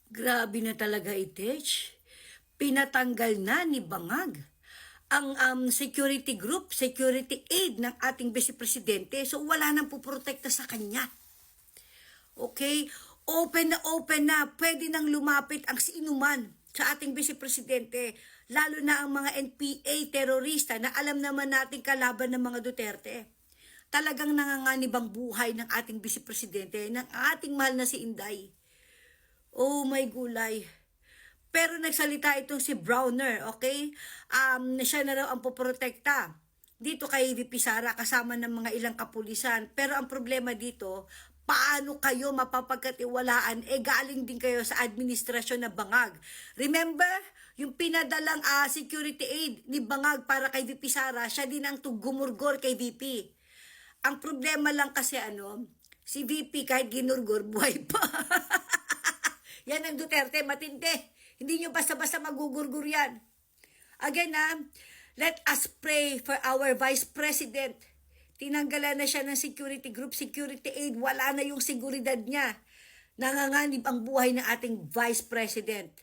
Grabe na talaga, Itech. Pinatanggal na ni Bangag ang security group, security aid ng ating Vice Presidente. So wala nang puprotekta sa kanya. Okay? Open na. Pwede nang lumapit ang sinuman sa ating Vice Presidente. Lalo na ang mga NPA terorista na alam naman nating kalaban ng mga Duterte. Talagang nanganganib ang buhay ng ating Vice Presidente, ng ating mahal na si Inday. Oh my gulay. Pero nagsalita itong si Browner, okay? Siya na raw ang poprotekta dito kay VP Sara kasama ng mga ilang kapulisan. Pero ang problema dito, paano kayo mapapagkatiwalaan? Galing din kayo sa administrasyon na Bangag. Remember, yung pinadalang security aid ni Bangag para kay VP Sara, siya din ang gumurgor kay VP. Ang problema lang kasi si VP kahit ginurgor, buhay pa. Yan ang Duterte, matindi. Hindi nyo basta-basta magugurgur yan. Again, let us pray for our Vice President. Tinanggalan na siya ng security group, security aid. Wala na yung seguridad niya. Nanganganib ang buhay ng ating Vice President.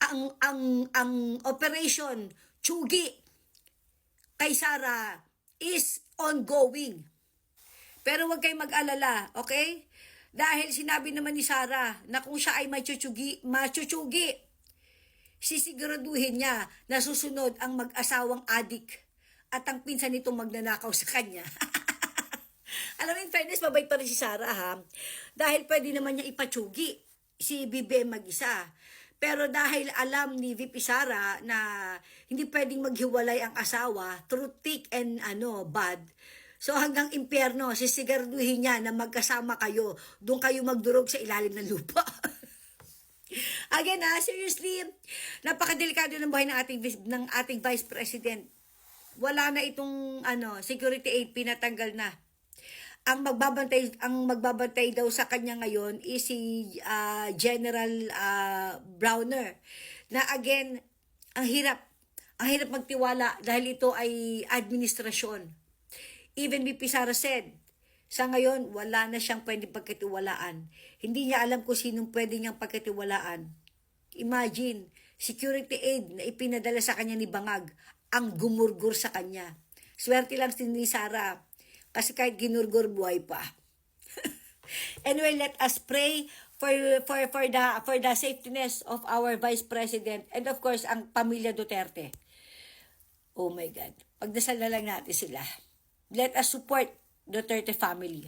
Ang operation Chugi kay Sara is ongoing. Pero huwag kayong mag-alala, okay? Dahil sinabi naman ni Sara na kung siya ay machuchugi, sisiguraduhin niya na susunod ang mag-asawang adik at ang pinsan nitong magnanakaw sa kanya. Alam mo, in fairness, mabait pa rin si Sara, ha? Dahil pwede naman niya ipachugi si Bibe mag-isa. Pero dahil alam ni VP Sara na hindi pwedeng maghiwalay ang asawa through thick and bad, so hanggang impyerno, sisiguraduhin niya na magkasama kayo. Doon kayo magdurog sa ilalim ng lupa. Again, seriously, napakadelikado ng buhay ng ating Vice President. Wala na itong security aid, pinatanggal na. Ang magbabantay daw sa kanya ngayon is si General Browner. Na again, ang hirap magtiwala dahil ito ay administrasyon. Even VP Sara said, sa ngayon, wala na siyang pwedeng pagkatiwalaan. Hindi niya alam kung sinong pwede niyang pagkatiwalaan. Imagine, security aid na ipinadala sa kanya ni Bangag, ang gumurgur sa kanya. Swerte lang ni Sara, kasi kahit ginurgur, buhay pa. Anyway, let us pray for the safetyness of our Vice President and of course, ang pamilya Duterte. Oh my God. Pagdasal na lang natin sila. Let us support Duterte family.